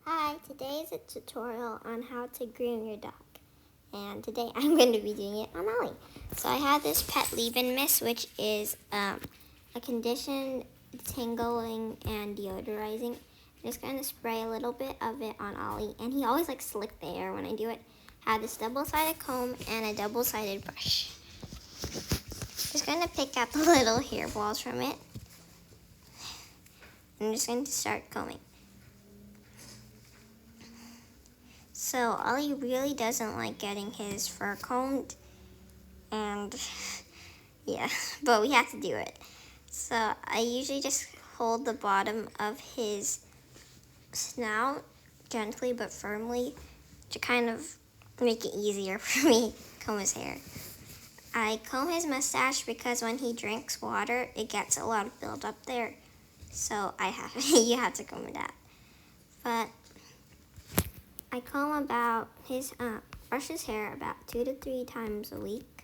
Hi, today is a tutorial on how to groom your dog. And today I'm going to be doing it on Ollie. So I have this Pet Leave-In Mist, which is a conditioned, tingling, and deodorizing. I'm just going to spray a little bit of it on Ollie. And he always likes to lick the hair when I do it. I have this double-sided comb and a double-sided brush. Just going to pick out the little hair balls from it. I'm just going to start combing. So Ollie really doesn't like getting his fur combed, and yeah, but we have to do it. So I usually just hold the bottom of his snout gently but firmly to kind of make it easier for me to comb his hair. I comb his mustache because when he drinks water, it gets a lot of buildup there. So you have to comb it out. But I comb brush his hair about 2 to 3 times a week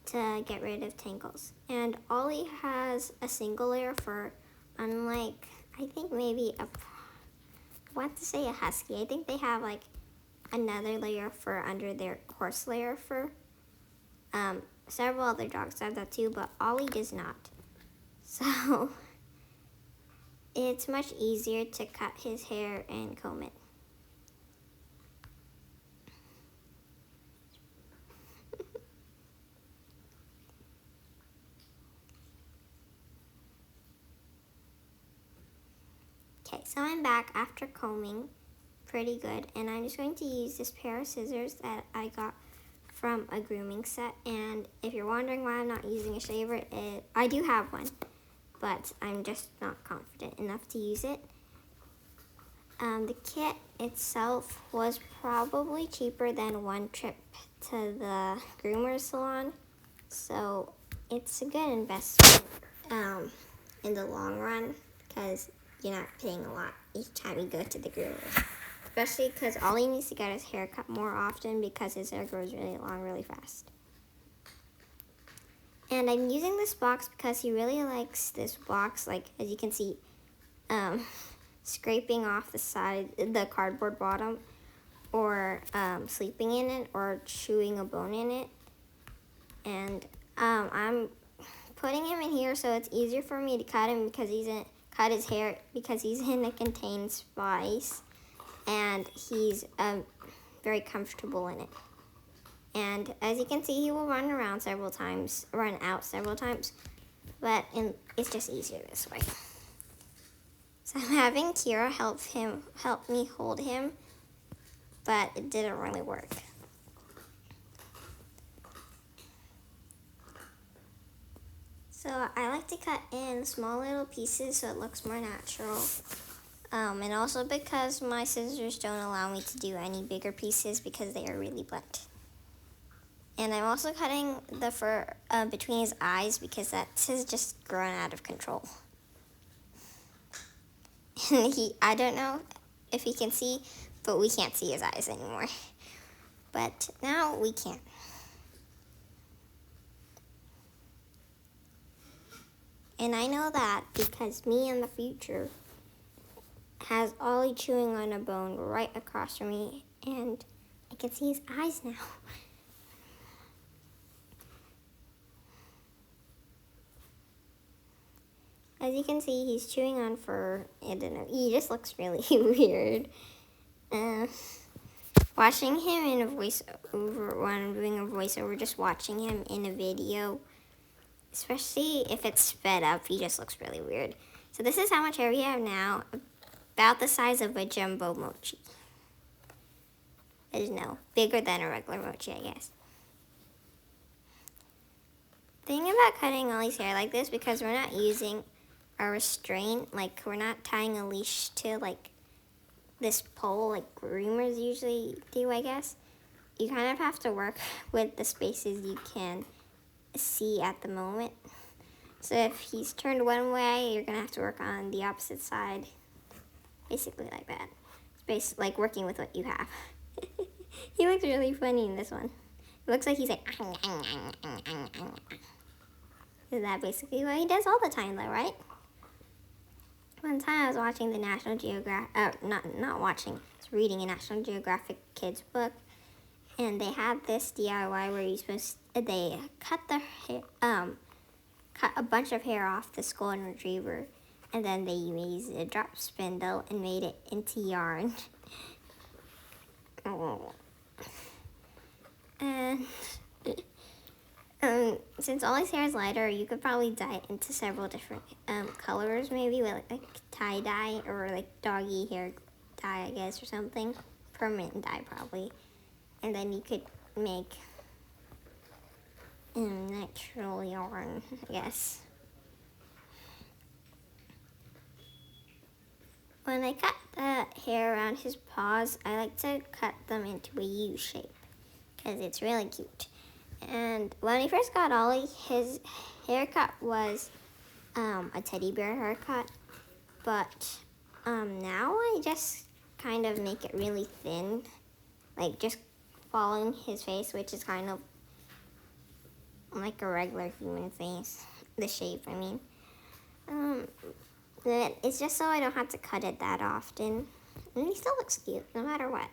to get rid of tangles. And Ollie has a single layer of fur, unlike, I think maybe I want to say a husky. I think they have like another layer of fur under their coarse layer of fur. Several other dogs have that too, but Ollie does not. So it's much easier to cut his hair and comb it. Okay, so I'm back after combing pretty good, and I'm just going to use this pair of scissors that I got from a grooming set. And if you're wondering why I'm not using a shaver, I do have one, but I'm just not confident enough to use it. The kit itself was probably cheaper than one trip to the groomer salon, so it's a good investment in the long run because you're not paying a lot each time you go to the groomer. Especially because Ollie needs to get his hair cut more often because his hair grows really long really fast. And I'm using this box because he really likes this box, like as you can see, scraping off the side, the cardboard bottom, or sleeping in it, or chewing a bone in it. And I'm putting him in here so it's easier for me to cut him because cut his hair because he's in a contained space, and he's very comfortable in it. And as you can see, he will run out several times, but it's just easier this way. So I'm having Kira help me hold him, but it didn't really work. So I like to cut in small little pieces so it looks more natural. And also because my scissors don't allow me to do any bigger pieces because they are really blunt. And I'm also cutting the fur between his eyes because that has just grown out of control. And I don't know if he can see, but we can't see his eyes anymore. But now we can. And I know that because me in the future has Ollie chewing on a bone right across from me, and I can see his eyes now. As you can see, he's chewing on fur. I don't know, he just looks really weird. Watching him in a voiceover, when I'm doing a voiceover, just watching him in a video, especially if it's sped up, he just looks really weird. So this is how much hair we have now, about the size of a jumbo mochi. I don't know, bigger than a regular mochi, I guess. The thing about cutting Ollie's hair like this, because we're not using a restraint, like we're not tying a leash to like this pole like groomers usually do, I guess. You kind of have to work with the spaces you can see at the moment. So if he's turned one way, you're gonna have to work on the opposite side, basically like that. It's basically like working with what you have. He looks really funny in this one. It looks like he's like, is that basically what he does all the time though, right? time I was watching the National Geographic, not watching, I was reading a National Geographic kids book, and they had this DIY where they cut cut a bunch of hair off the golden retriever, and then they used a drop spindle and made it into yarn. And since Ollie's hair is lighter, you could probably dye it into several different colors, maybe with like tie dye or like doggy hair dye, I guess, or something. Permanent dye, probably. And then you could make natural yarn, I guess. When I cut the hair around his paws, I like to cut them into a U shape because it's really cute. And when he first got Ollie, his haircut was a teddy bear haircut, but now I just kind of make it really thin, like just following his face, which is kind of like a regular human face, the shape, I mean. It's just so I don't have to cut it that often, and he still looks cute, no matter what.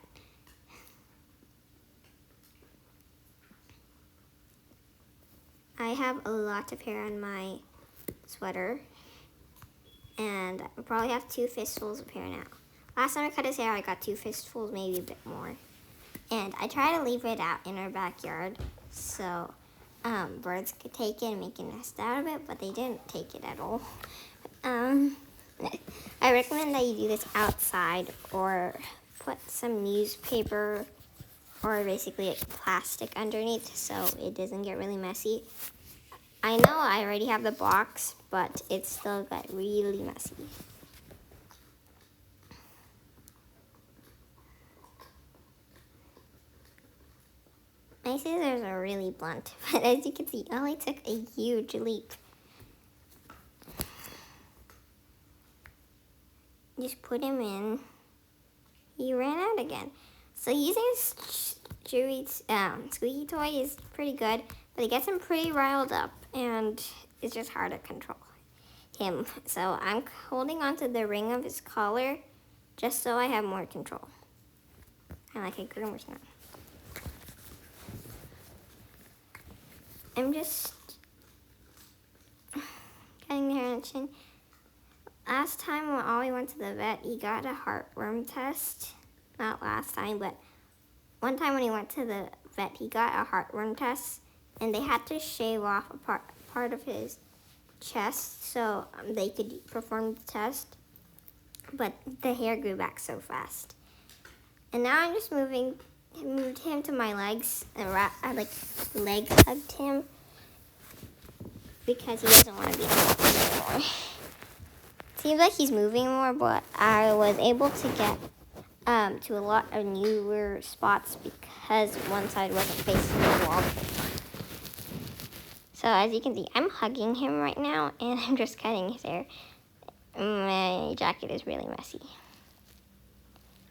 I have a lot of hair on my sweater, and I probably have 2 fistfuls of hair now. Last time I cut his hair, I got 2 fistfuls, maybe a bit more. And I try to leave it out in our backyard so birds could take it and make a nest out of it, but they didn't take it at all. I recommend that you do this outside or put some newspaper or basically plastic underneath so it doesn't get really messy. I know I already have the box, but it still got really messy. My scissors are really blunt, but as you can see, Ollie took a huge leap. Just put him in. He ran out again. So using squeaky toy is pretty good, but it gets him pretty riled up, and it's just hard to control him. So I'm holding onto the ring of his collar just so I have more control. I like a groomer's now. I'm just cutting the hair on the chin. Last time when Ollie went to the vet, he got a heartworm test. Not last time, but one time when he went to the vet, he got a heartworm test, and they had to shave off a part of his chest so they could perform the test. But the hair grew back so fast. And now I'm just moved him to my legs, and I leg hugged him because he doesn't want to be on the anymore. Seems like he's moving more, but I was able to get to a lot of newer spots because one side wasn't facing the wall. So as you can see, I'm hugging him right now, and I'm just cutting his hair. My jacket is really messy.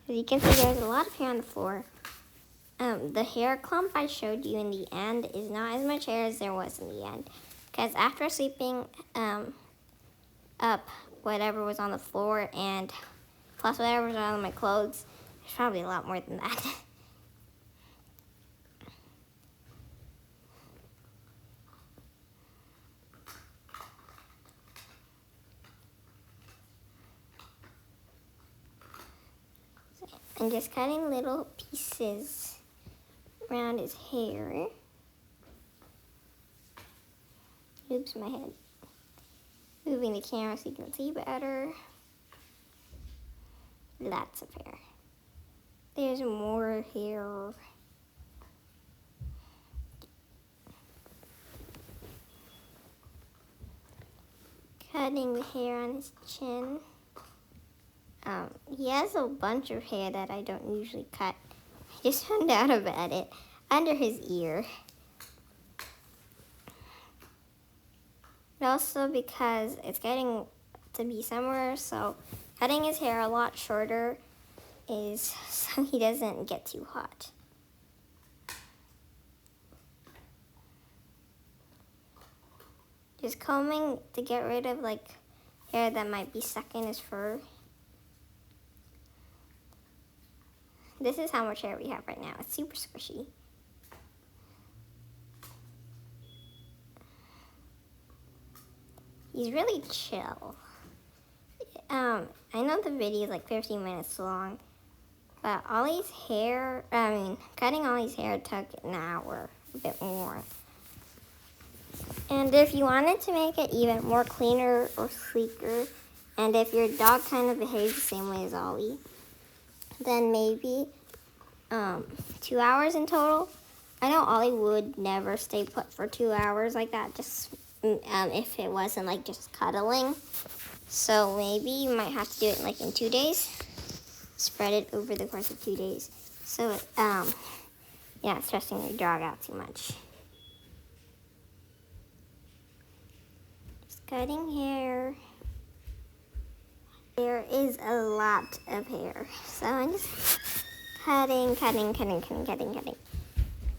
As you can see, there's a lot of hair on the floor. The hair clump I showed you in the end is not as much hair as there was in the end. Because after sweeping up whatever was on the floor and plus whatever was on my clothes, there's probably a lot more than that. So I'm just cutting little pieces around his hair. Oops, my head. Moving the camera so you can see better. Lots of hair. There's more hair. Cutting the hair on his chin. He has a bunch of hair that I don't usually cut. I just found out about it under his ear. But also because it's getting to be summer, so cutting his hair a lot shorter is so he doesn't get too hot. Just combing to get rid of like hair that might be stuck in his fur. This is how much hair we have right now. It's super squishy. He's really chill. I know the video is like 15 minutes long, but cutting Ollie's hair took an hour, a bit more. And if you wanted to make it even more cleaner or sleeker, and if your dog kind of behaves the same way as Ollie, then maybe 2 hours in total. I know Ollie would never stay put for 2 hours like that, just if it wasn't like just cuddling. So maybe you might have to do it like in 2 days. Spread it over the course of 2 days. So yeah, stressing your dog out too much. Just cutting hair. There is a lot of hair, so I'm just cutting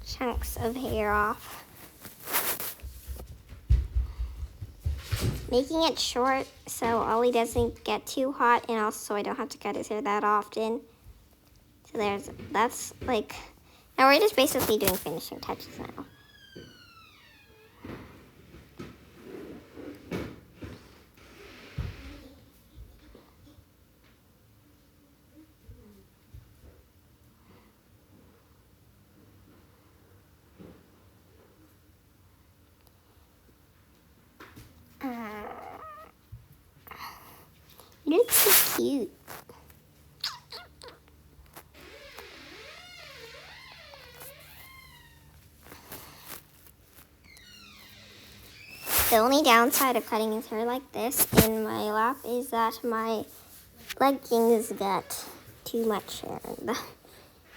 chunks of hair off. Making it short so Ollie doesn't get too hot, and also so I don't have to cut his hair that often. So that's like, now we're just basically doing finishing touches now. You look so cute. The only downside of cutting his hair like this in my lap is that my leggings got too much hair in them.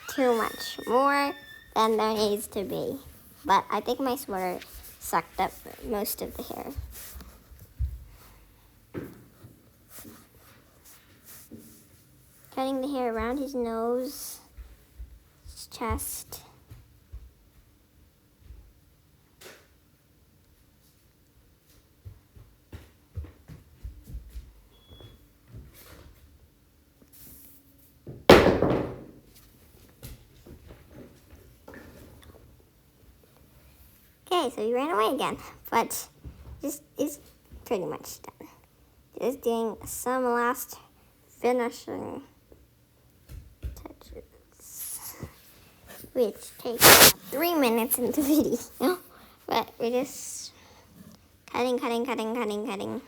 Too much, more than there needs to be. But I think my sweater sucked up most of the hair. Cutting the hair around his nose, his chest. Okay, so he ran away again, but this is pretty much done. Just doing some last finishing touches, which takes 3 minutes in the video, but we're just cutting.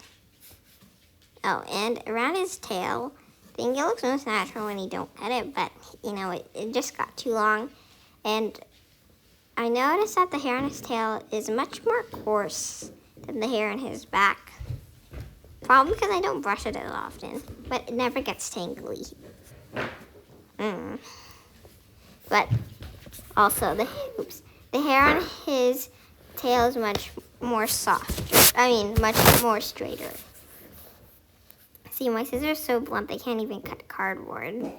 Oh, and around his tail, I think it looks most natural when you don't cut it, but you know, it just got too long. And I noticed that the hair on his tail is much more coarse than the hair on his back. Probably because I don't brush it as often, but it never gets tangly. But also the hair on his tail is much more soft. Much more straighter. See, my scissors are so blunt they can't even cut cardboard.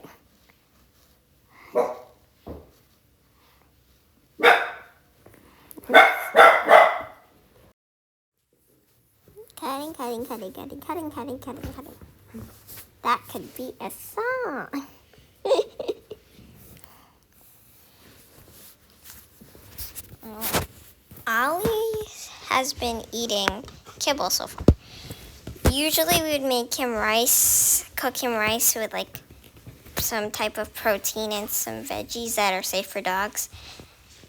Cutting. That could be a song. Ollie has been eating kibble so far. Usually we would make him cook him rice with like some type of protein and some veggies that are safe for dogs.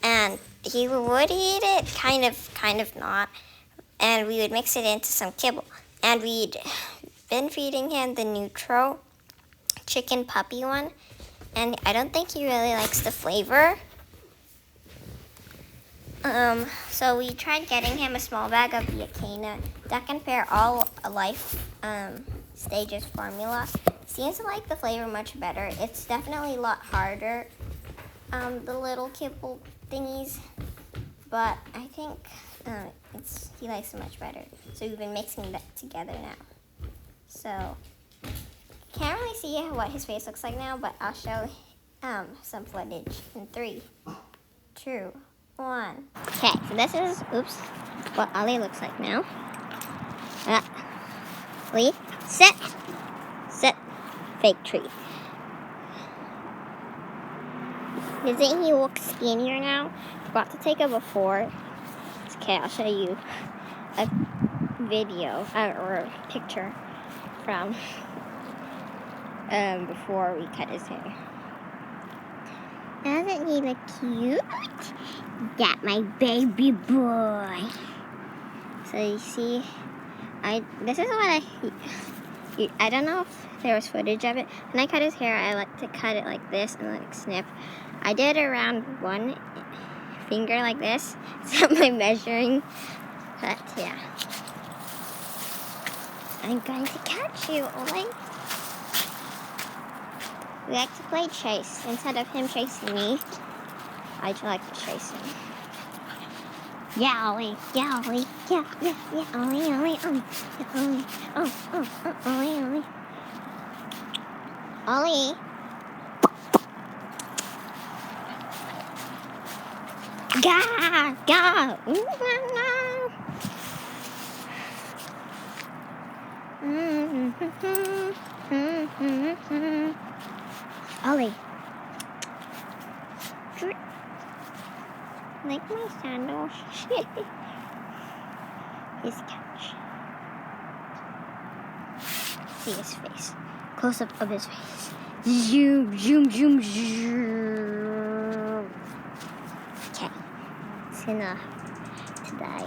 And he would eat it, kind of not. And we would mix it into some kibble. And we'd been feeding him the Nutro chicken puppy one. And I don't think he really likes the flavor. So we tried getting him a small bag of the Acana Duck and Pear All Life Stages formula. Seems to like the flavor much better. It's definitely a lot harder, the little kibble thingies. But I think he likes it much better. So we've been mixing that together now. So can't really see what his face looks like now, but I'll show some footage in 3, 2, 1. Okay, so this is what Ollie looks like now. Lee, Sit. Sit. Fake tree. Doesn't he look skinnier now? Forgot to take a before. Okay, I'll show you a video or a picture from before we cut his hair. Doesn't he look cute? Got my baby boy. So you see, this is what I don't know if there was footage of it. When I cut his hair, I like to cut it like this and like snip. I did around one finger like this. It's not my measuring, but yeah. I'm going to catch you, Ollie. We like to play chase. Instead of him chasing me, I like to chase him. Yeah, Ollie. Yeah, Ollie. Yeah, Ollie, Ollie, Ollie. Yeah, Ollie. Ollie, Ollie. Ollie. Go. Ollie. Like my sandals. His couch. See his face. Close up of his face. Zoom. Okay. It's enough today.